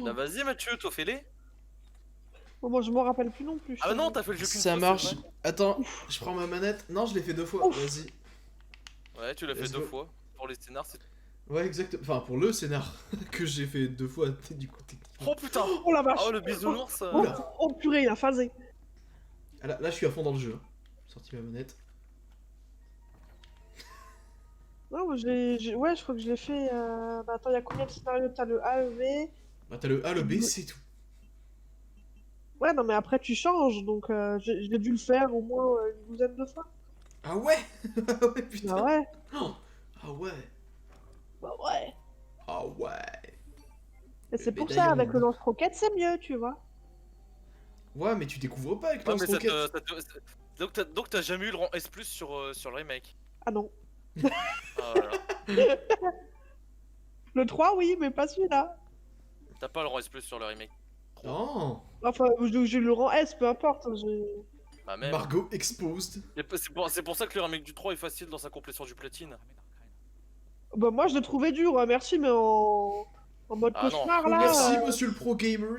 Bah vas-y Mathieu, toi fais-les. Bon, moi je m'en rappelle plus non plus. Ah bah non, t'as fait le jeu qu'une Ça fois, marche. c'est vrai. Attends, je prends ma manette. Non, je l'ai fait 2 fois. Ouf. Vas-y. Ouais, tu l'as fait Let's 2 go. fois. Pour les scénars, c'est... Ouais, exact. Enfin, pour le scénar que j'ai fait 2 fois, du coup, techniquement. Oh putain. Oh la vache. Oh le bisounours. Oh, Oula. oh, purée, il a phasé. Ah, là, je suis à fond dans le jeu. Hein. Sorti ma manette. Non, moi, ouais, je crois que je l'ai fait. Bah, attends, il y a combien de scénarios? T'as le A, le B. Bah, t'as le A, le B, c'est tout. Ouais, non, mais après tu changes, donc j'ai dû le faire au moins une douzaine de fois. Ah ouais. Ah ouais, putain. Bah ouais, Oh. Ah ouais. bah ouais. Ah ouais. Et c'est Mais pour ça, d'ailleurs, avec le lance-roquette, c'est mieux, tu vois. Ouais, mais tu découvres pas avec Ouais mais Lance-Roquette. Donc t'as jamais eu le rang S+, sur le remake. Ah non. Ah voilà. Le 3, oui, mais pas celui-là. T'as pas le rang S+, sur le remake. Non. Enfin, j'ai eu le rang S, peu importe. Bah même. Margot exposed. C'est pour ça que le remake du 3 est facile dans sa complétion du platine. Bah moi, je l'ai trouvé dur, merci, mais en mode Ah non. cauchemar, là. Merci, monsieur le pro gamers.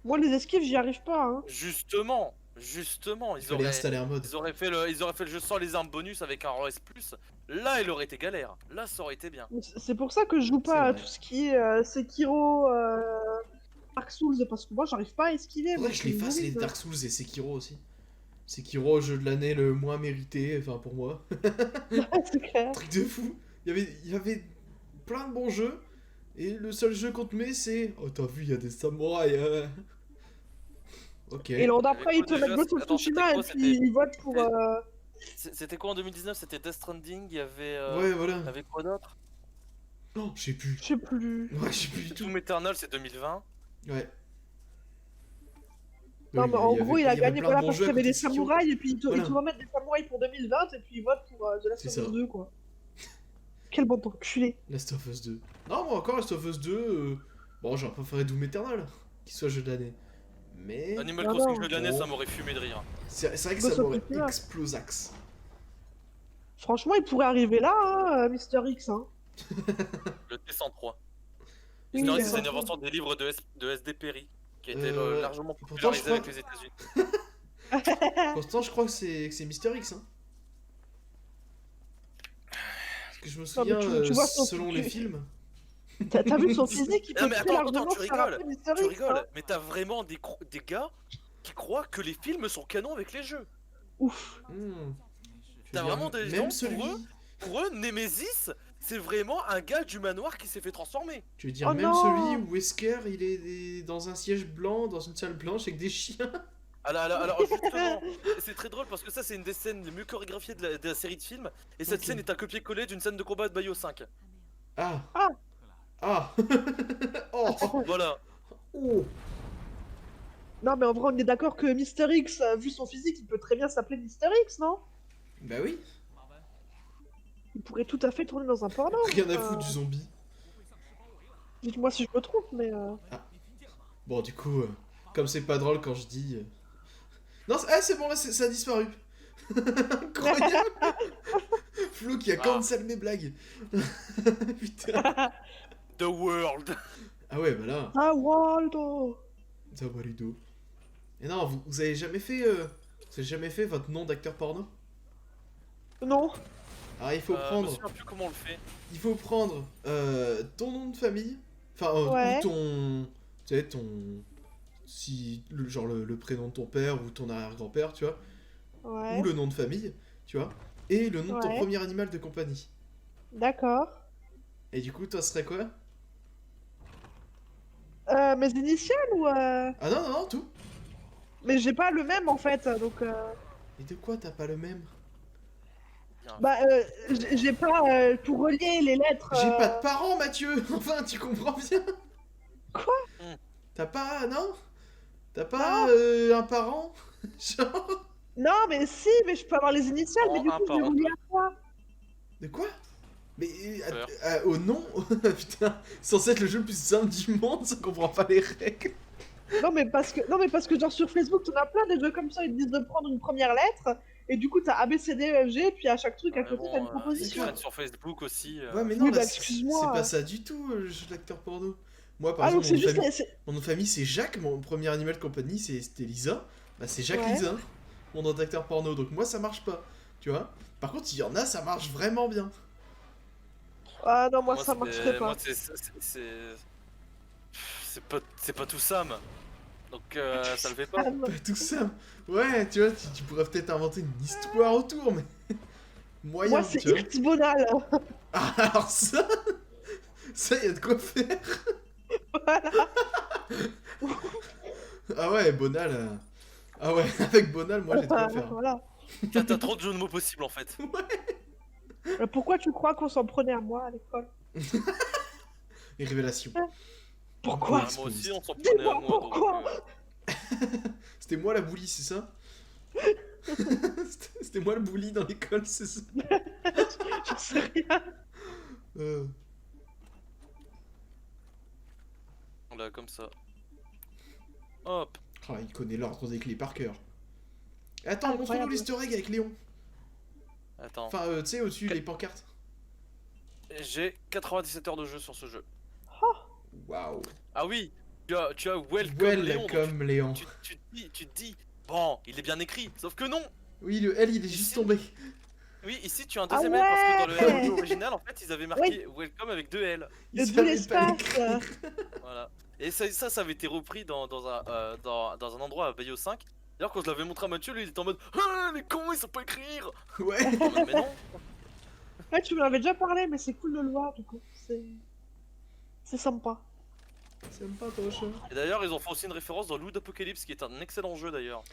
Moi, les esquives, j'y arrive pas, hein. Justement, Il ils fallait installer un mode. auraient fait le jeu sans les armes bonus avec un rang S+. Là, il aurait été galère. Là, ça aurait été bien. Mais c'est pour ça que je joue C'est pas à vrai. tout ce qui est Sekiro, Dark Souls, parce que moi, j'arrive pas à esquiver. Faudrait Moi, que je les fasse les Dark Souls et Sekiro aussi. Sekiro, jeu de l'année le moins mérité, enfin pour moi. C'est clair. Truc de fou. Il y avait plein de bons jeux. Et le seul jeu qu'on te met, c'est. Oh, t'as vu, il y a des samouraïs. Ok. Et l'an d'après, ils te Déjà, mettent Ghost of attends, Tsushima c'était et quoi, puis ils votent pour. C'était quoi en 2019? C'était Death Stranding, il y avait... Ouais, voilà. Avec quoi d'autre? Non, je sais plus. Je sais plus. Ouais, je sais plus du tout. Doom Eternal, c'est 2020. Ouais. Non, mais en gros, il a gagné plein de voilà, bons parce jeux qu'il y à avait côté des de Sekiro. samouraïs et puis ils Voilà. te remettent des samouraïs pour 2020 et puis ils votent pour The Last C'est of ça. Us 2, quoi. Quel bon enculé. Last of Us 2. Non, moi encore, Last of Us 2. Bon, j'aurais préféré Doom Eternal, qu'il soit jeu de l'année. Mais. Animal Non, Crossing non. jeu de l'année, Bon. ça m'aurait fumé de rire. C'est vrai que Ghost ça of m'aurait Tsushima. explosax. Franchement, il pourrait arriver là, hein, Mister X. Hein. Le T103. Oui, Historique, c'est c'est une ça. invention des livres de S.D. Perry, qui a été largement Pourtant, je popularisé crois- avec les États-Unis. Pourtant, je crois que c'est Mister X. Hein. Parce que je me Non, mais souviens, tu vois son- selon les films. T'as vu son physique, il Non peut mais très attends, largement tu se faire rigoles, appeler Mister tu X. rigoles, Hein. mais t'as vraiment des gars qui croient que les films sont canons avec les jeux. Ouf. Tu veux T'as dire, vraiment des même gens, celui. pour eux, Nemesis, c'est vraiment un gars du manoir qui s'est fait transformer. Tu veux dire, Oh même non. celui où Wesker il est dans un siège blanc, dans une salle blanche avec des chiens. Alors justement, c'est très drôle parce que ça c'est une des scènes les mieux chorégraphiées de la série de films, et cette Ok. scène est un copier-coller d'une scène de combat de Bayo 5. Ah. Ah. Ah. Oh. Voilà. Oh. Non, mais en vrai, on est d'accord que Mister X, vu son physique, il peut très bien s'appeler Mister X, non? Bah oui. Il pourrait tout à fait tourner dans un porno. Rien à foutre du zombie. Dites-moi si je me trompe, mais. Bon, du coup, comme c'est pas drôle quand je dis. Non, c'est bon, là, ça a disparu. Incroyable. Flo qui a cancel mes blagues. Putain. The World. Ah ouais, bah là. Ah, Waldo! Zawarido. Et non, vous avez jamais fait. Vous avez jamais fait votre nom d'acteur porno? Non. Alors il faut Je me prendre. souviens plus comment on le fait. Il faut prendre ton nom de famille. Enfin, Ouais. ou ton. Tu sais, ton. Si. Genre le prénom de ton père ou ton arrière-grand-père, tu vois. Ouais. Ou le nom de famille, tu vois. Et le nom de ton Ouais. premier animal de compagnie. D'accord. Et du coup, toi, ce serait quoi? Mes initiales ou. Ah non, non, non, tout. Mais j'ai pas le même en fait, donc. Et de quoi t'as pas le même? Bah, j'ai pas pour relier les lettres. J'ai pas de parents, Mathieu. Enfin, tu comprends bien. Quoi? T'as pas. Non? T'as Non. pas un parent? Genre. Non, mais si, mais je peux avoir les initiales, mais du Un coup, je vais par relier à quoi? De quoi? Mais Peur. au nom. Putain, censé être le jeu le plus simple du monde, ça comprend pas les règles. Non, mais parce que genre sur Facebook, t'en as plein des jeux comme ça, ils te disent de prendre une première lettre, Et du coup, t'as A, B, C, D, E, F, G, puis à chaque truc à Ouais, côté, bon, t'as une c'est proposition. traîne sur Facebook aussi. Ouais, mais non, Oui, là, bah, c'est excuse-moi. pas ça du tout, le jeu d'acteur porno. Moi, par Ah, donc exemple, c'est juste. mon nom de famille, c'est Jacques, mon premier animal de compagnie, c'était Lisa. Bah, c'est Jacques Ouais. Lisa, mon nom d'acteur porno. Donc, moi, ça marche pas, tu vois. Par contre, il y en a, ça marche vraiment bien. Ah non, moi ça marcherait pas. Moi, c'est pas tout Sam. Donc ça le fait pas. Ah, non. Pas tout ça. Ouais, tu vois, tu pourrais peut-être inventer une histoire autour, mais. Moyen, Moi c'est tu vois. Irx Bonal. Ah, alors ça, y a de quoi faire. Voilà. Ah ouais, Bonal. Ah ouais, avec Bonal, moi j'ai de quoi faire. Voilà. T'as trop de jeux de mots possibles en fait. Pourquoi tu crois qu'on s'en prenait à moi à l'école? Et révélation. Pourquoi? Ah, moi aussi on s'en prenait à Dis-moi moi. pourquoi. C'était moi la bully, c'est ça? C'était moi le bully dans l'école, c'est ça? Je sais rien. Là comme ça. Hop. Ah, il connaît l'ordre des clés par cœur. Attends, montre-nous Incroyable. l'easter egg avec Léon. Attends. Enfin, tu sais, au-dessus, les pancartes. J'ai 97 heures de jeu sur ce jeu. Waouh. Ah oui. Tu as Welcome Léon. donc Welcome Léon. tu te dis, bon, il est bien écrit. Sauf que non. Oui, le L, il est juste tombé. Oui, ici tu as un Ah deuxième L parce que dans ouais. le RO original, en fait, ils avaient marqué Welcome avec 2 L. Il Le savait bout pas l'espace. l'écrire. Voilà. Et ça avait été repris dans un endroit à Bayo 5. D'ailleurs, quand je l'avais montré à Mathieu, lui il était en mode ah, les cons, ils savent pas écrire. Ouais. En mode, mais non. Ouais, tu me l'avais déjà parlé, mais c'est cool de le voir du coup. C'est sympa. C'est même pas ton chat. Et d'ailleurs, ils ont fait aussi une référence dans Loot Apocalypse, qui est un excellent jeu d'ailleurs.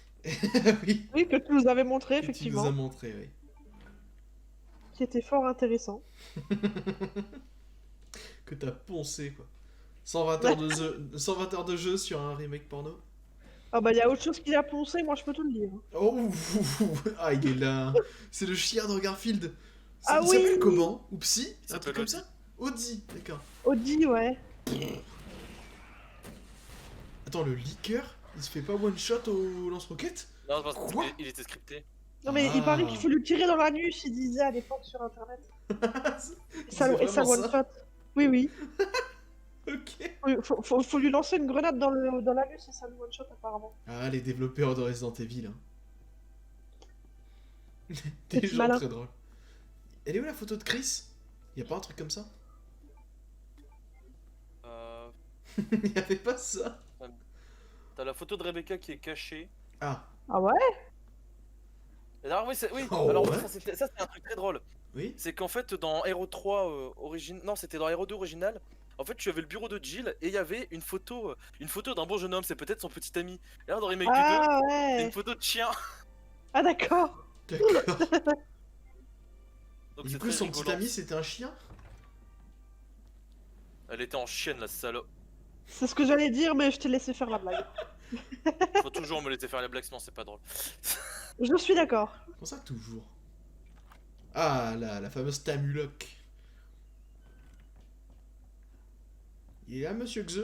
Oui. Oui, que tu nous avais montré, Que tu nous effectivement. as montré, oui. Qui était fort intéressant. Que t'as poncé, quoi. 120 heures de jeu, 120 heures de jeu sur un remake porno. Ah bah, y a autre chose qu'il a poncé, moi je peux te le dire. Oh, ah, il est là. C'est le chien de Garfield. Ah Il oui. s'appelle comment? Oupsi? Un s'appelle truc comme Audi. ça? Audi, d'accord. Audi, ouais. Attends, le liqueur, il se fait pas one shot au lance-roquette? Non, parce Quoi qu'il était scripté. Non mais il Ah. paraît qu'il faut lui tirer dans l'anus, il disait à l'époque sur internet. Et ça vraiment one ça shot. Oui, oui. Ok. Faut lui lancer une grenade dans l'anus et ça lui one shot apparemment. Ah, les développeurs de Resident Evil. Hein. C'est Des gens malin. très drôles. Elle est où la photo de Chris? Y a pas un truc comme ça? Il y avait pas ça. T'as la photo de Rebecca qui est cachée. Ah, Ah ouais? Alors oui, oui. Oh, Alors ouais. ça c'est un truc très drôle. oui. C'est qu'en fait dans Hero 3 non, c'était dans Hero 2 original. En fait, tu avais le bureau de Jill et il y avait une photo d'un bon jeune homme, c'est peut-être son petit ami. Et là dans Remake 2, Ah c'est ouais. une photo de chien. Ah d'accord. D'accord. Donc Du c'est coup, très son rigolant. petit ami, c'était un chien? Elle était en chienne la salope. C'est ce que j'allais dire, mais je t'ai laissé faire la blague. Faut toujours me laisser faire les blagues, sinon c'est pas drôle. Je suis d'accord. Comment ça, toujours? Ah, la fameuse Tamuloc. Il est là, monsieur Xe?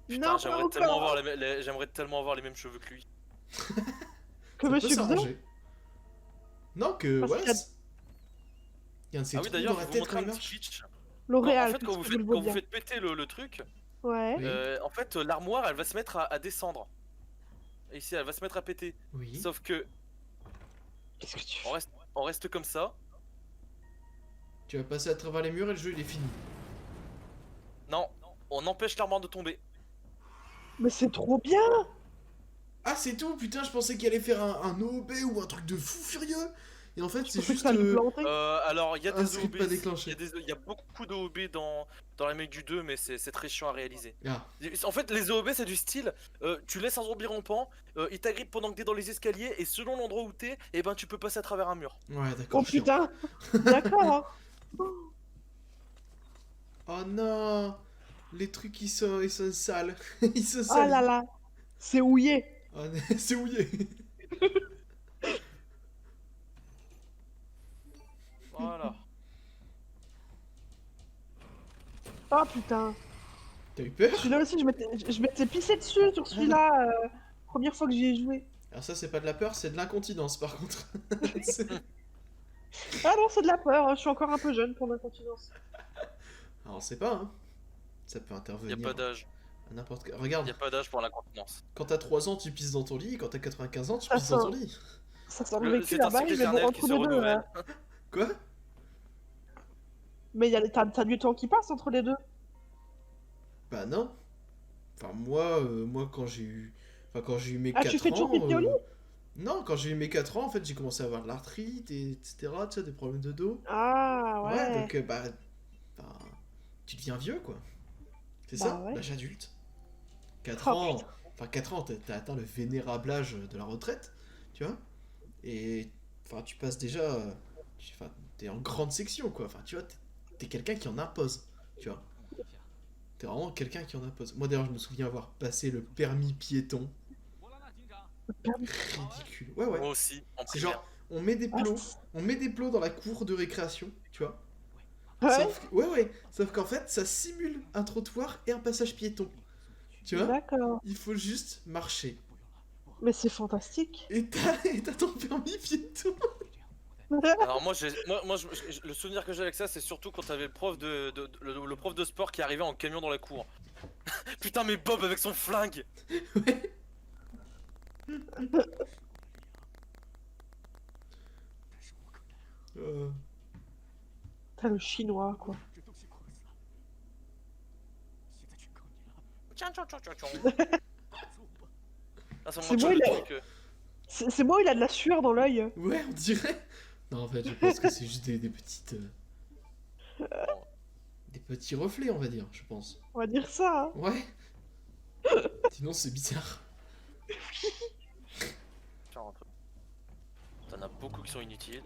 Putain, Non, j'aimerais pas tellement encore. avoir j'aimerais tellement avoir les mêmes cheveux que lui. Que Ça peut monsieur Xo. s'arranger. Non, que... Parce Ouais, qu'il y a- il y a un de ces Ah oui, trous d'ailleurs, dans je la vais vous tête montrer quand un il petit marche. glitch. L'Oréal. En fait, quand parce vous que je le faites, vois quand vous bien. faites péter le truc, Ouais. Oui. en fait, l'armoire, elle va se mettre à descendre. Et ici, elle va se mettre à péter. Oui. Sauf que Qu'est-ce que tu on fais? reste comme ça. Tu vas passer à travers les murs et le jeu, il est fini. Non, on empêche l'armoire de tomber. Mais c'est trop bien. Ah, c'est tout? Putain, je pensais qu'il allait faire un OOB ou un truc de fou furieux. Et en fait, c'est Je pensais que juste... ça allait planter. Alors, il y a Un des script OB, pas déclenché. il y a beaucoup d'OB dans la mec du 2, mais c'est très chiant à réaliser. Ah, En fait, les OB, c'est du style, tu laisses un zombie rampant, il t'agrippe pendant que t'es dans les escaliers, et selon l'endroit où t'es, et ben tu peux passer à travers un mur. ouais, Oh d'accord. chiant. putain. D'accord. Oh non, les trucs ils sont sales. Ils sont Ah sales. là là. C'est houillé. Oh, c'est mouillé. Voilà. Oh putain. T'as eu peur? Celui-là aussi, je m'étais pissé dessus sur celui-là. Première fois que j'y ai joué. Alors ça, c'est pas de la peur, c'est de l'incontinence, par contre. C'est- Ah non, c'est de la peur, hein, je suis encore un peu jeune pour l'incontinence. Alors, on sait pas, hein. Ça peut Y a intervenir pas d'âge. à n'importe quel... Y Regarde, a pas d'âge pour l'incontinence. quand t'as 3 ans, tu pisses dans ton lit, et quand t'as 95 ans, tu Ça pisses dans sent- ton lit. Ça sent le Le- vécu C'est un là-bas, cycle mais bon, éternel qui entre se les deux. renouvelle. Quoi? Mais t'as du temps qui passe entre les deux. Bah non. Enfin, moi quand j'ai eu... Enfin, quand j'ai eu mes Ah, 4 tu fais ans... toujours pipi au lit? Non, quand j'ai eu mes 4 ans, en fait, j'ai commencé à avoir de l'arthrite, et etc., tu sais, des problèmes de dos. Ah, Ouais, ouais. donc, bah, tu deviens vieux, quoi. C'est Bah ça, ouais. l'âge adulte. 4 Oh, ans... putain. Enfin, 4 ans, t'as atteint le vénérable âge de la retraite, tu vois. Et... Enfin, tu passes déjà... Enfin, t'es en grande section, quoi. Enfin, tu vois, t'es quelqu'un qui en impose, tu vois. T'es vraiment quelqu'un qui en impose. Moi, d'ailleurs, je me souviens avoir passé le permis piéton. Ridicule. Ouais, ouais. Moi aussi, en C'est primaire. genre, on met des plots dans la cour de récréation, tu vois. Ouais, Ouais. Sauf qu'en fait, ça simule un trottoir et un passage piéton. Tu vois. d'accord. Il faut juste marcher. Mais c'est fantastique. Et t'as ton permis piéton. Alors moi, le souvenir que j'ai avec ça, c'est surtout quand t'avais le prof le prof de sport qui arrivait en camion dans la cour. Putain, mais Bob avec son flingue. Ouais. T'as le chinois, quoi. Tiens. Ah, c'est C'est moi moi, le il a- truc. C'est moi, il a de la sueur dans l'œil. Ouais, on dirait. Non, en fait, je pense que c'est juste des petites. Des petits reflets, on va dire, je pense. On va dire ça, hein. Ouais. Sinon, c'est bizarre. Tiens, rentre. T'en as beaucoup qui sont inutiles.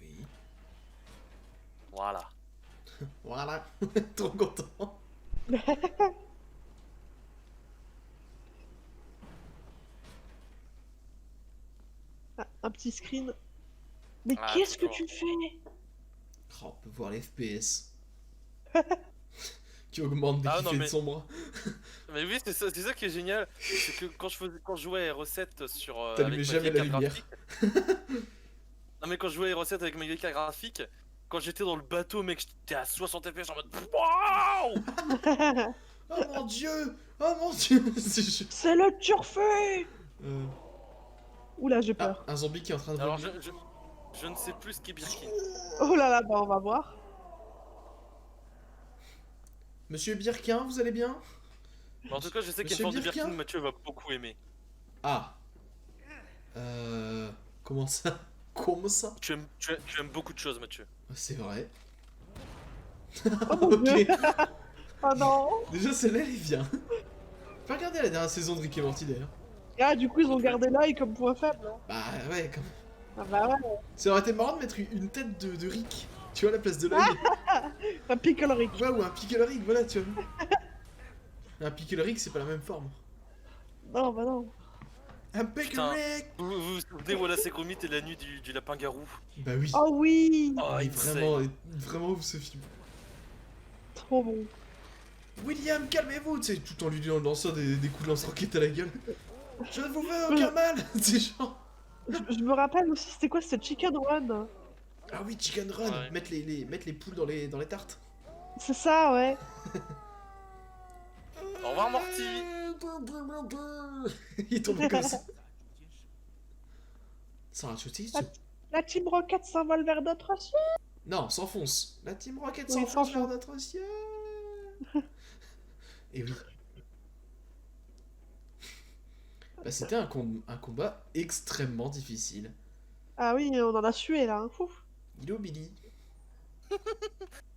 Oui. Voilà. Voilà. Trop content. Ah, un petit screen. Mais Ah, qu'est-ce que d'accord. tu fais? Oh, on peut voir les FPS. Qui augmente dès Ah, qu'il non, fait mais- de sombre. Mais oui, c'est ça qui est génial. C'est que quand je jouais à R7 sur. T'allumais Avec ma jamais vieille la carte lumière. graphique. Non, mais quand je jouais à R7 avec ma vieille carte graphique, quand j'étais dans le bateau, mec, j'étais à 60 FPS en mode. Waouh! Oh mon dieu! Oh mon dieu! C'est juste- C'est le turfu! Euh, Oula, j'ai Ah, peur. un zombie qui est en train de Alors, revenir. je ne sais plus ce qu'est Birkin. Oh là là, bah on va voir. Monsieur Birkin, vous allez bien? Mais en tout cas, je sais qu'il y a Monsieur une forme de Birkin Birkin, Mathieu va beaucoup aimer. Ah. Comment ça? Comment ça? Tu aimes beaucoup de choses, Mathieu. C'est vrai. Oh mon Ok. dieu. Oh non. Déjà, celle-là, elle est bien. Faut regarder la dernière saison de Rick et Morty d'ailleurs. Ah, du coup, ils ont gardé l'œil comme point faible. Hein. Bah ouais, quand même. Ah bah ouais. Ça aurait été marrant de mettre une tête de Rick, tu vois, à la place de l'œil. Un pickle Rick. Ouais, ou un pickle Rick, voilà, tu vois. Un pickle Rick, c'est pas la même forme. Non, bah non. Un pickle Putain. Rick! Vous vous souvenez, voilà, c'est Gromit et la nuit du lapin-garou. Bah oui. Oh oui. Oh, Mais insane. vraiment ouf ce film. Trop bon. William, calmez-vous, tu sais, tout en lui lançant des coups de lance-roquette à la gueule. Je ne vous veux aucun mal! C'est genre. Je me rappelle aussi, c'était quoi? C'était Chicken Run. Ah oui, Chicken Run! Ouais. Mettre les poules dans les tartes. C'est ça, ouais. Au revoir, Morty. Il tombe comme ça. Sans racheter, La Team Rocket s'envole vers d'autres cieux. Non, s'enfonce. La Team Rocket Oui, s'enfonce vers s'enfonce. notre ciel. Et oui. Bah, c'était un combat extrêmement difficile. Ah oui, on en a sué là. Hein. Ouf. Il est au Billy.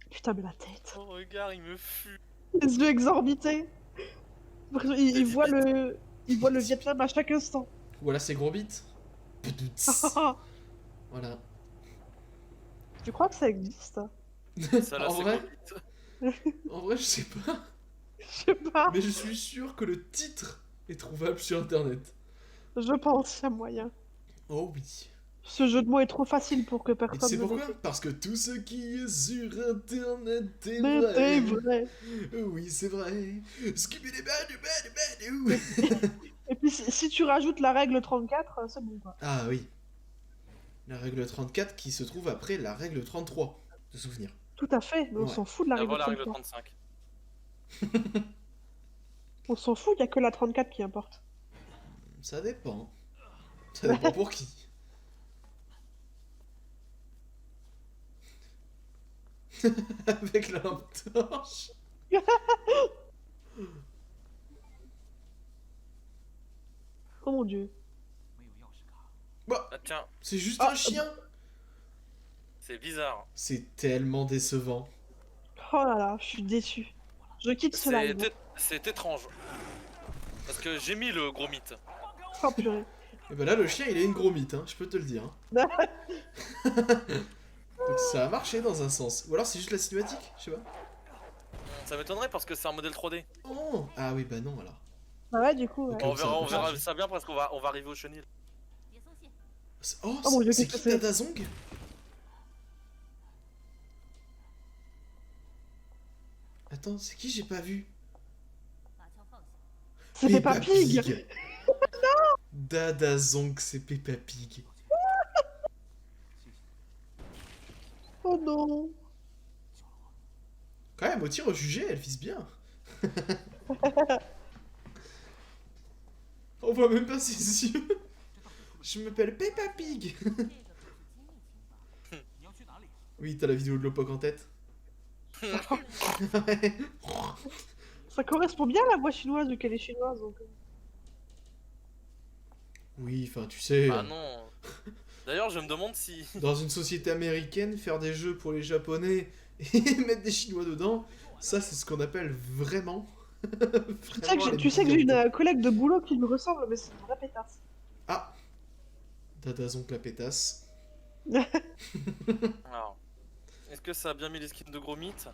Putain, mais la tête. Oh, regarde, il me fume. Les yeux exorbités. Il voit le Vietnam à chaque instant. Voilà ses gros bits. Voilà. Tu crois que ça existe? Ça, là, En c'est vrai, Gromit. en vrai, je sais pas. Je sais pas. Mais je suis sûr que le titre est trouvable sur internet. Je pense qu'il y a moyen. Oh oui. Ce jeu de mots est trop facile pour que Et tu personne sais ne pourquoi? l'écoute. Parce que tout ce qui est sur internet est Mais vrai. c'est vrai. Oui, c'est vrai. Et puis si tu rajoutes la règle 34, c'est bon quoi. Ah oui. La règle 34 qui se trouve après la règle 33, de souvenir. Tout à fait, mais on Ouais. s'en fout de la règle Avant la règle 34. 35. On s'en fout, il y a que la 34 qui importe. Ça dépend. Ça dépend pour qui. Avec la lampe torche. Oh mon dieu. Bah, Ah tiens, c'est juste Ah, un chien. c'est bizarre. C'est tellement décevant. Oh là là, je suis déçu. Je quitte ce live. C'est étrange. Parce que j'ai mis le gros mythe. Oh purée. Et bah là, le chien, il est une gros mythe, hein, je peux te le dire. Hein. Donc ça a marché dans un sens. Ou alors c'est juste la cinématique, je sais pas. Ça m'étonnerait parce que c'est un modèle 3D. Oh ah oui, bah non alors. Bah ouais, du coup, ouais. Ok. On ça a verra, pas on verra changé. ça bien parce qu'on va arriver au chenil. Oh, Oh mon Dieu, c'est qu'est-ce qui que c'est? Tadazong? Attends, c'est qui j'ai pas vu? C'est Peppa Pig. Dadazong, c'est Peppa Pig. Oh non. Quand même, au tir au jugé, elle vise bien. On voit même pas ses yeux. Je m'appelle Peppa Pig. Oui, t'as la vidéo de Lopok en tête. Ouais. Ça correspond bien à la voix chinoise vu qu'elle est chinoise. Donc... Oui, enfin, tu sais, Ah non. D'ailleurs, je me demande si. dans une société américaine, faire des jeux pour les Japonais et mettre des Chinois dedans, ça, c'est ce qu'on appelle vraiment. Tu sais que j'ai une collègue de boulot qui me ressemble, mais c'est une vraie pétasse. Ah, Dadazong la pétasse. Alors. Est-ce que ça a bien mis les skins de gros mythes?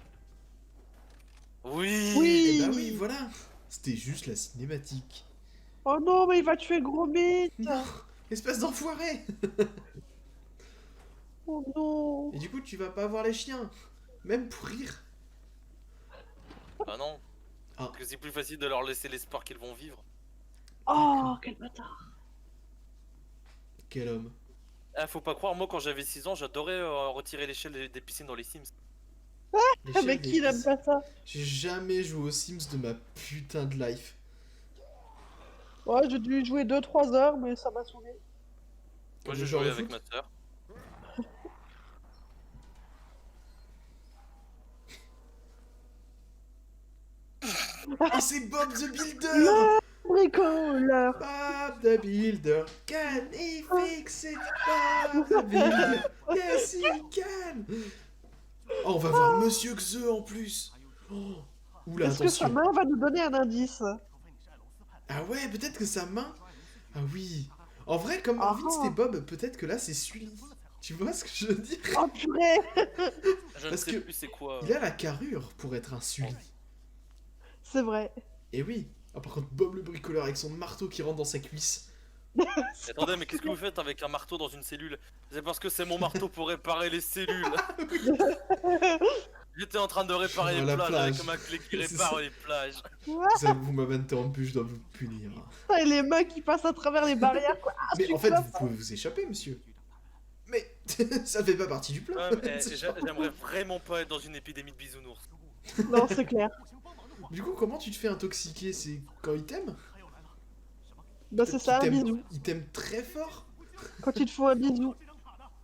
Oui. Oui. Eh bah oui, voilà. C'était juste la cinématique. Oh non, mais il va tuer le gros mythe. Non, espèce d'enfoiré. Oh non. Et du coup, tu vas pas voir les chiens, même pour rire. Ah non. Ah. Parce que c'est plus facile de leur laisser l'espoir qu'ils vont vivre. Oh, quel bâtard. Quel homme. Ah, faut pas croire, moi quand j'avais 6 ans, j'adorais retirer l'échelle des piscines dans les Sims. Les Ah, chiens mais des qui n'aime fils. pas ça? J'ai jamais joué aux Sims de ma putain de life. Ouais, j'ai dû y jouer 2-3 heures, mais ça m'a saoulé. Moi Comme j'ai le genre joué de avec foot. ma soeur. Ah, c'est Bob the Builder. Bricoleur. Bob the Builder, can he fix it? Bob the Builder, yes he can. Oh, on va voir Monsieur Xe en plus. Oh. Oula, Est-ce que sa attention. main va nous donner un indice? Ah ouais, peut-être que sa main... Ah oui. En vrai, comme Ah Marvin, ah. c'était Bob, peut-être que là, c'est Sully. Tu vois ce que je veux dire? Oh purée. Je ne Parce sais que plus c'est quoi. Il a la carrure pour être un Sully. C'est vrai. Et oui. Ah, par contre, Bob le bricoleur avec son marteau qui rentre dans sa cuisse. Attendez, mais qu'est-ce que vous faites avec un marteau dans une cellule? C'est parce que c'est mon marteau pour réparer les cellules. J'étais en train de réparer À les la plages plage. avec ma clé qui C'est répare ça. les plages. Ça, vous m'avez interrompu, je dois vous punir. Et les mains qui passent à travers les barrières, quoi. Ah, Mais en fait, super, vous ça. pouvez vous échapper, monsieur. Mais ça fait pas partie du plan. Ouais, mais, C'est genre- j'aimerais vraiment pas être dans une épidémie de bisounours. Non, c'est clair. Du coup, comment tu te fais intoxiquer? C'est quand il t'aime? Bah, c'est ça, un Il t'aime- bisou. Il t'aime très fort? Quand il te faut un bisou.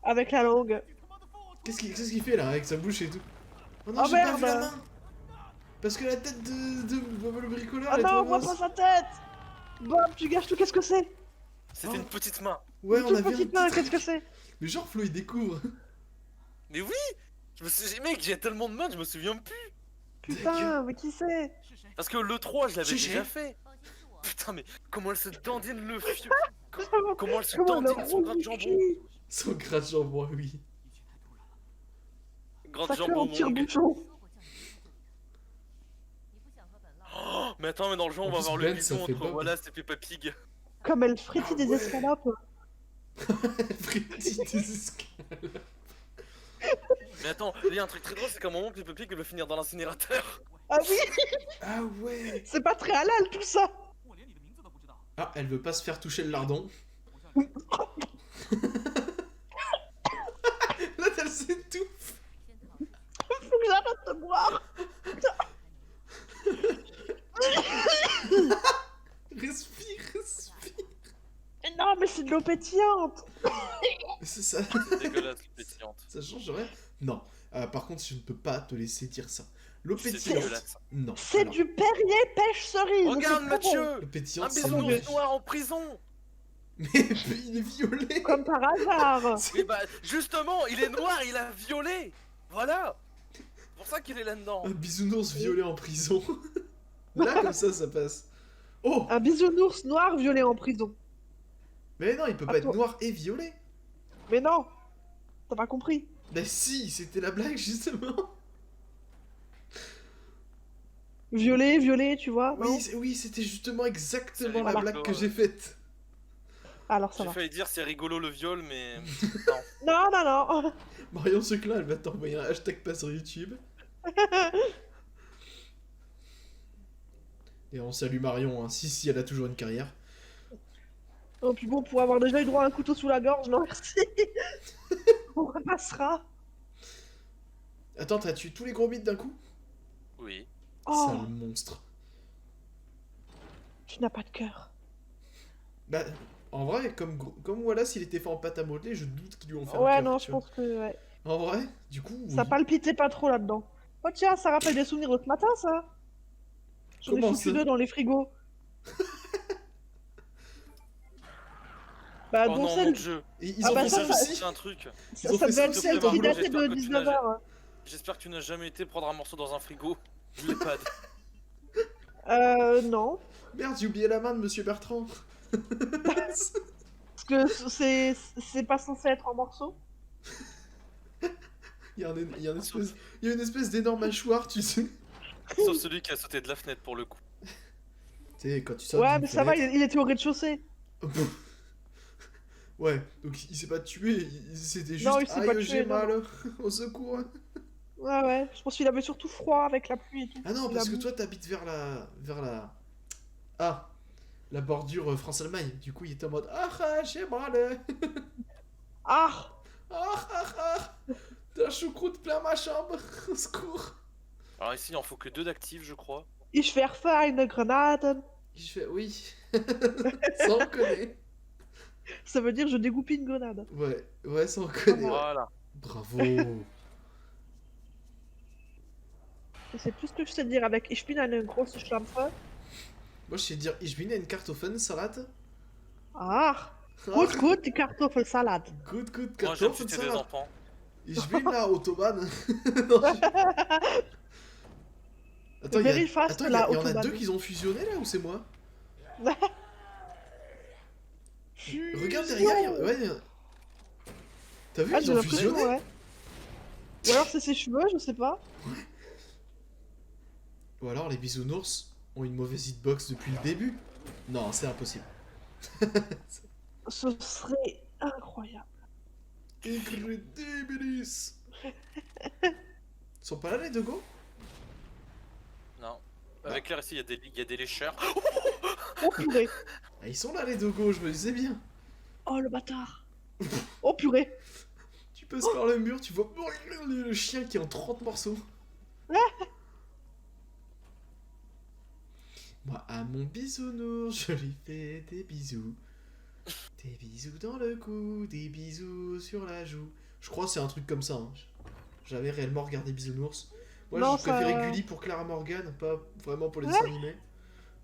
Avec la langue. Qu'est-ce qu'il fait là avec sa bouche et tout? Oh non, Oh, j'ai pas merde. vu la main! Parce que la tête de Bob le bricoleur Ah elle est non, trop on voit grosse. pas sa tête. Bob, tu gâches tout, qu'est-ce que c'est? C'était Oh. une petite main. Ouais, Une on a toute vu un petite main, petit qu'est-ce que truc. c'est? Mais genre Flo il découvre. Mais oui. Je me suis... Mec, j'ai tellement de mains, je me souviens plus. Putain, mais qui c'est? Parce que le 3, je l'avais GG. déjà fait. Putain, mais comment elle se dandine le fieu. Comment elle se Comment le dandine son roule grain de du jambon. cul? Son gras de jambon, oui. Grain de Ça fait jambon un Wong. tire-bouchon. Oh, mais attends, mais dans le jeu, on En va plus, voir Ben, le ça bison fait entre Bob. voilà, c'est Peppa Pig. Comme elle frétille Ah des ouais. escalopes. Freddy des escales. Mais attends, il y a un truc très drôle, c'est qu'à un moment, Peppa Pig veut finir dans l'incinérateur. Ah oui, Ah ouais. c'est pas très halal tout ça. Ah, elle veut pas se faire toucher le lardon. Là, elle s'étouffe. Faut que j'arrête de boire. Respire, respire. Mais non, mais c'est de l'eau pétillante. C'est ça. C'est dégueulasse, pétillante. Ça change rien. Non. Par contre, je ne peux pas te laisser dire ça. L'eau C'est pétillante. dégueulasse. Non. C'est Alors, du Perrier pêche cerise. Regarde, c'est trop bon. Mathieu. l'eau Un pétillante, c'est bisounours mauvais. noir en prison. Mais il est violet. Comme par hasard. Et bah, justement, il est noir, il a violé. Voilà. C'est pour ça qu'il est là-dedans. Un bisounours violet en prison. Là, comme ça passe. Oh. Un bisounours noir violé en prison. Mais non, il peut pas être Attends. noir et violet. Mais non, t'as pas compris. Bah si, c'était la blague, justement. Violet, tu vois. non Oui, c'était justement exactement C'est la rigolo, blague que j'ai faite. Alors ça J'ai va. failli dire c'est rigolo le viol, mais Non, non, non. Marion Seclin, elle va t'envoyer un hashtag pas sur YouTube. Et on salue Marion, hein. Si, elle a toujours une carrière. Oh, puis bon, pour avoir déjà eu droit à un couteau sous la gorge, non merci. On repassera. Attends, t'as tué tous les gros mythes d'un coup? oui. Oh, Sale monstre. tu n'as pas de cœur. Bah, en vrai, comme Wallace, il était fait en pâte à modeler, je doute qu'ils lui ont fait un Ouais, cœur, non, tu je vois. pense que ouais. En vrai, du coup, Ça oui. palpitait pas trop là-dedans. Oh tiens, ça rappelle des souvenirs de ce matin, ça. J'en ai Comment foutu ça 2 dans les frigos. Bah, Oh dont non, celle... mon dieu. Et ils Ah ont bah fait ça, ça ça- aussi. C'est un truc. Ils ont Ça fait devait ça être aussi, celle Thomas qui Rouleau. datait de J'espère que tu n'as 19h. J'espère que tu n'as jamais été prendre un morceau dans un frigo. Je l'ai pas. Non. Merde, j'ai oublié la main de Monsieur Bertrand. Parce que c'est pas censé être en morceaux. Il y a une espèce d'énorme mâchoire, tu sais. Sauf celui qui a sauté de la fenêtre pour le coup. Tu sais, quand tu sautes Ouais, d'une mais ça va, fenêtre- il était au rez-de-chaussée. Ouais, donc il s'est pas tué, c'était juste Non, il s'est pas aïe, tué, j'ai non, mal, au secours. Ouais. Je pense qu'il avait surtout froid avec la pluie et tout. Ah non, Il parce a que boue. toi t'habites vers la... Ah, la bordure France-Allemagne. Du coup, il était en mode j'ai mal. Ah De la choucroute plein ma chambre, au secours. Alors ici, il en faut que 2 d'actifs, je crois. Ich werfe eine Grenade. Je fais oui. Ça on connaît. Ça veut dire je dégoupille une grenade. Ouais, ça on connaît. Ouais. Voilà. Bravo. Et c'est tout ce que je sais dire avec Ich bin eine große Schlampe. Moi je sais dire ich bin ein Kartoffelsalat. Ah gut, die Kartoffelsalat. Good Moi, j'aime citer des Kartoffelsalat. enfants. Ich bin la Autobahn. Non, Attends, Very fast, Attends, la y en a Autobahn. deux qui ont fusionné là ou c'est moi? Regarde derrière, ouais. T'as vu, Ah, ils j'ai ont l'impression, fusionné? ouais. Ou alors c'est ses cheveux, je sais pas. Ou alors les bisounours ont une mauvaise hitbox depuis le début? Non, c'est impossible. Ce serait incroyable. Incredibilis. Ils sont pas là les dogos? Non. Avec Claire ici, il y a des lécheurs. Oh purée. Ah, ils sont là les dogos, je me disais bien. Oh le bâtard. Oh purée. Tu passes par le mur, tu vois le chien qui est en 30 morceaux. Moi, à mon bisounours, je lui fais des bisous. Des bisous dans le cou, des bisous sur la joue. Je crois que c'est un truc comme ça. Hein. J'avais réellement regardé Bisounours. Moi, Non, je préférais ça- Gulli pour Clara Morgan, pas vraiment pour les dessins animés.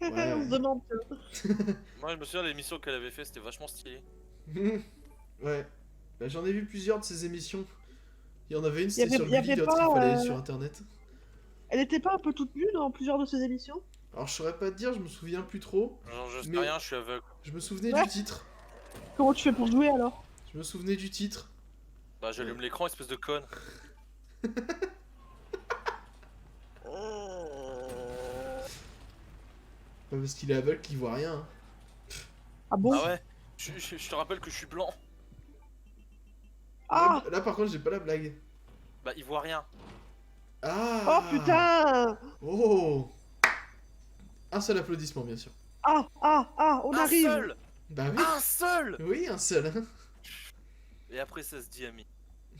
Ouais. On se demande. Moi, je me souviens, l'émission qu'elle avait fait, c'était vachement stylé. Ouais. Bah, j'en ai vu plusieurs de ces émissions. Il y en avait une, Y c'était avait- sur y Gulli, avait l'autre, pas, il fallait aller euh, sur internet. Elle était pas un peu toute nue dans plusieurs de ses émissions? Alors, je saurais pas te dire, je me souviens plus trop. Genre, je sais Mais- rien, je suis aveugle. Je me souvenais Ouais. du titre. Comment tu fais pour jouer alors? Je me souvenais du titre. Bah, j'allume l'écran, espèce de conne. Pas parce qu'il est aveugle qu'il voit rien. Hein. Ah bon? Ah ouais je te rappelle que je suis blanc. Ah. Là, par contre, j'ai pas la blague. Bah, il voit rien. Ah. Oh putain. Oh. Un seul applaudissement, bien sûr. Ah, on Un arrive. seul. Bah oui. Un seul. Oui, un seul. Et après, ça se dit ami.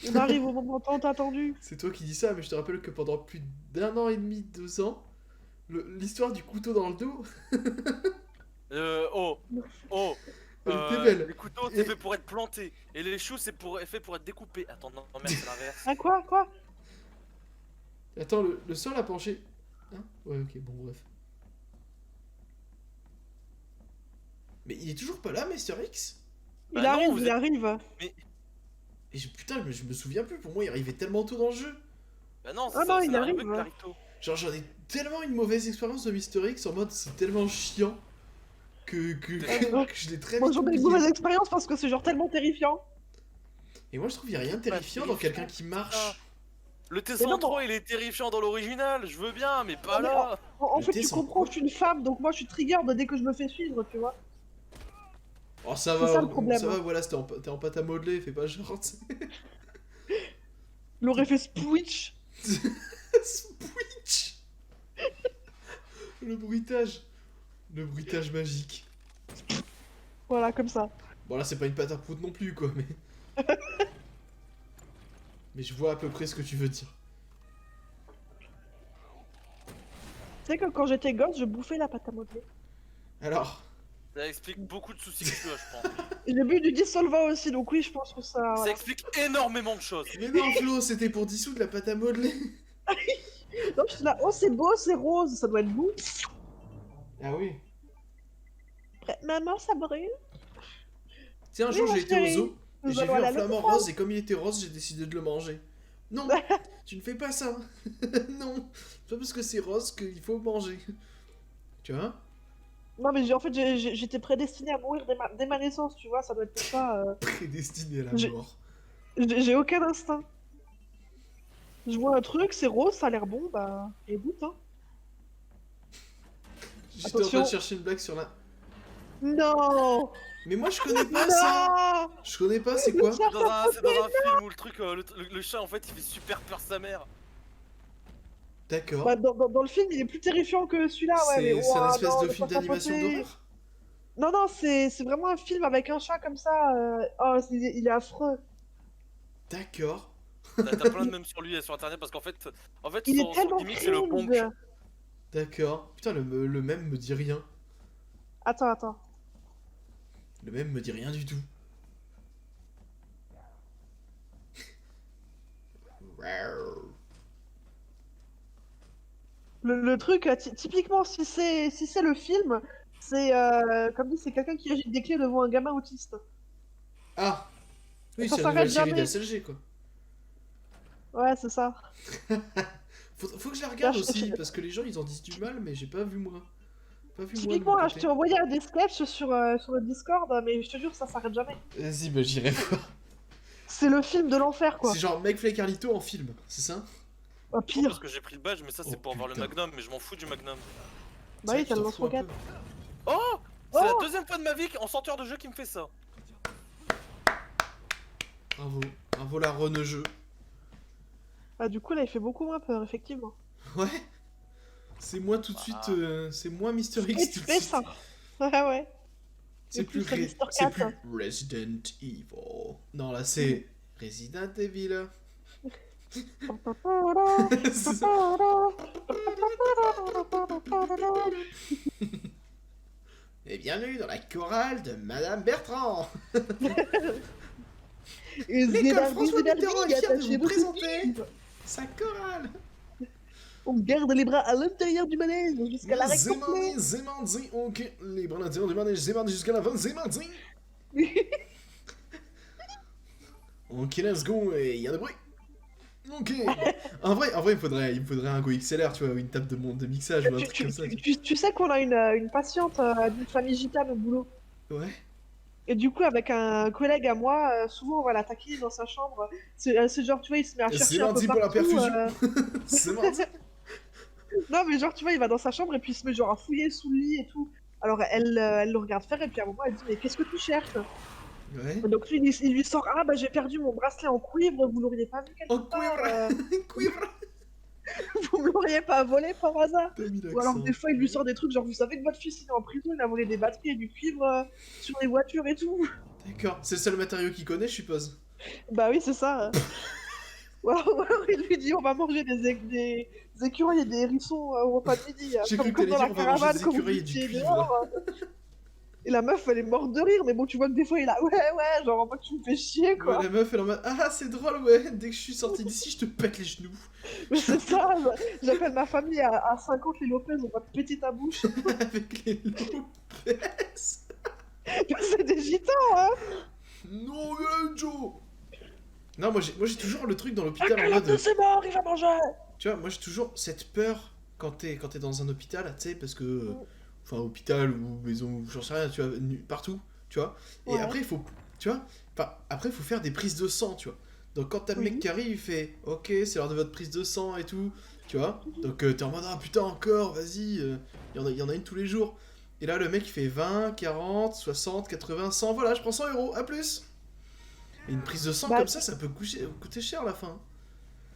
On arrive au moment tant attendu. C'est toi qui dis ça, mais je te rappelle que pendant plus d'1 an et demi, 2 ans, l'histoire du couteau dans le dos, Oh. elle était belle. Les couteaux, c'est fait pour être planté. Et les choux, c'est fait pour être découpé. Attends, non, merde, c'est l'inverse. Ah quoi? Attends, le sol a penché. Hein? Ouais, ok, bon, bref. Mais il est toujours pas là, Mister X? Il Bah non, arrive, vous il êtes- arrive. Et putain, je me souviens plus, pour moi, il arrivait tellement tôt dans le jeu. Bah non, Ah ça, non, ça il n'a arrive, rien avec hein. Clarito. Genre, j'en ai tellement une mauvaise expérience de Mister X en mode c'est tellement chiant que je l'ai très Moi vite j'en ai une oublié. mauvaise expérience parce que c'est genre tellement terrifiant. Et moi, je trouve qu'il y a rien de terrifiant dans quelqu'un qui marche. Le Mais non, T103, il est terrifiant dans l'original, je veux bien, mais pas Mais là. En Le fait, thé tu sans comprends quoi que je suis une femme, donc moi je suis trigger dès que je me fais suivre, tu vois. Oh, ça C'est va, ça, le problème. ça va, voilà, t'es en pâte à modeler, fais pas genre. Il aurait fait Switch. Switch. Le bruitage. Le bruitage magique. Voilà, comme ça. Bon, là, c'est pas une pâte à prout non plus, quoi, mais. Mais je vois à peu près ce que tu veux dire. Tu sais que quand j'étais gosse, je bouffais la pâte à modeler. Alors, Ça explique beaucoup de soucis que tu as, je pense. Et j'ai bu du dissolvant aussi, donc oui, je pense que ça. Ça Voilà. explique énormément de choses. mais non, Flo, c'était pour dissoudre la pâte à modeler. Donc je suis là, oh c'est beau, c'est rose, ça doit être bon. Ah oui. Après, maman, ça brûle. Tiens, un Oui, jour, ma j'ai été au chérie. zoo et Nous j'ai vu allons aller un à flamant l'hôpital. rose et comme il était rose, j'ai décidé de le manger. Non, tu ne fais pas ça. Non, c'est pas parce que c'est rose qu'il faut manger. Tu vois? Non, mais en fait, j'étais prédestinée à mourir dès ma naissance, tu vois, ça doit être pour ça. Prédestiné à la J'ai- mort. J'ai aucun instinct. Je vois un truc, c'est rose, ça a l'air bon, bah, et goûte, hein. J'étais en train de Attention. chercher une blague sur la... Non. Mais moi, je connais pas ça. Non. Je connais pas, c'est quoi? C'est dans un film où le truc, le chat en fait il fait super peur sa mère. D'accord. Bah, dans le film, il est plus terrifiant que celui-là, ouais. Mais, C'est un ouah, espèce non, de ne film faut pas d'animation tapoter. d'horreur? Non, c'est vraiment un film avec un chat comme ça. Oh, il est affreux. D'accord. T'as plein de mèmes sur lui et sur internet parce qu'en fait, Il est son tellement gimmick c'est le bonk. cringe. D'accord. Putain, le même me dit rien. Attends. Le même me dit rien du tout. Le truc, typiquement, si c'est le film, c'est comme dit, c'est quelqu'un qui agite des clés devant un gamin autiste. Ah. Oui, Ça c'est la nouvelle s'arrête série jamais. d'SLG, quoi. Ouais, c'est ça. Faut que je la regarde Là, aussi, parce que les gens, ils en disent du mal, mais j'ai pas vu moi. Pas vu moi de Typiquement, mon là, je côté. t'ai envoyé des sketchs sur le Discord, mais je te jure, ça s'arrête jamais. Vas-y, bah j'irai voir. C'est le film de l'enfer, quoi. C'est genre McFly et Carlito en film, c'est ça? Bah, Parce pire. que j'ai pris le badge mais ça c'est Oh, pour avoir le putain. magnum mais je m'en fous du magnum. Bah C'est oui, vrai t'as que le tu t'en fous un lance-roquette. peu. Oh, c'est Oh. la deuxième fois de ma vie qu'en sorteur de jeu qui me fait ça. Bravo la reneux-jeu. Bah, du coup, là, il fait beaucoup moins peur, effectivement. Ouais. C'est moi tout de suite, c'est moi Mister Et X tu tout de fais suite. ça. Ouais. C'est Et plus, plus Mr. c'est Cat. plus Resident Evil. Non là c'est Resident Evil. C'est ça. Et bienvenue dans la chorale de Madame Bertrand. Et L'école François Mitterrand est fière de attachez vous vos présenter souliers. sa chorale. On garde les bras à l'intérieur du manège jusqu'à l'arrêt complet. Zémandé, ok. Les bras à l'intérieur du manège, Zémandé jusqu'à l'avant, Zémandé. Ok, let's go, et y a de bruit. Ok. En vrai, il me faudrait un Go XLR, tu vois, une table de mixage ou un truc comme ça. Tu sais qu'on a une patiente d'une famille gitane au boulot. Ouais. Et du coup, avec un collègue à moi, souvent on va l'attaquer dans sa chambre. C'est genre, tu vois, il se met à C'est chercher un peu mardi pour la partout, perfusion. C'est mardi. Non, mais genre, tu vois, il va dans sa chambre et puis il se met genre à fouiller sous le lit et tout. Alors elle le regarde faire et puis à un moment elle dit, mais qu'est-ce que tu cherches? Ouais. Et donc lui, il lui sort, ah bah j'ai perdu mon bracelet en cuivre, vous l'auriez pas vu quelque En part, cuivre. Cuivre. vous me l'auriez pas volé par hasard. T'as mis Ou alors l'accent. des fois il lui sort des trucs genre vous savez que votre fils il est en prison, il a volé des batteries et du cuivre sur les voitures et tout. D'accord. C'est le seul matériau qu'il connaît, je suppose. Bah oui c'est ça. Ou alors il lui dit on va manger des écureuils et des hérissons au repas de midi, J'ai cru comme que dans t'allais la dire on va manger caravane des quand vous écureuils et du étiez cuivre. dehors. Et la meuf elle est morte de rire, mais bon tu vois que des fois il a ouais genre en mode tu me fais chier Ouais, quoi. la meuf elle est en mode ah c'est drôle ouais, dès que je suis sorti d'ici je te pète les genoux. Mais c'est ça, j'appelle ma famille à 50 les Lopez, on va te péter ta bouche. Avec les Lopez. C'est des gitans, hein. Non Joe. Non moi j'ai toujours le truc dans l'hôpital en Calotte, mode... c'est mort, il va manger. Tu vois moi j'ai toujours cette peur quand t'es dans un hôpital, tu sais, parce que... Enfin hôpital ou maison, ou j'en sais rien, tu vois, partout, tu vois. Et Ouais. après il faut... Tu vois, enfin, après il faut faire des prises de sang, tu vois. Donc quand t'as le mec Oui. qui arrive, il fait « Ok, c'est l'heure de votre prise de sang et tout », tu vois. Donc t'es en mode « Ah putain encore, vas-y, il y en a une tous les jours ». Et là le mec il fait 20, 40, 60, 80, 100, voilà, je prends 100 €, à plus. Et une prise de sang Bah, comme ça peut coûter cher à la fin.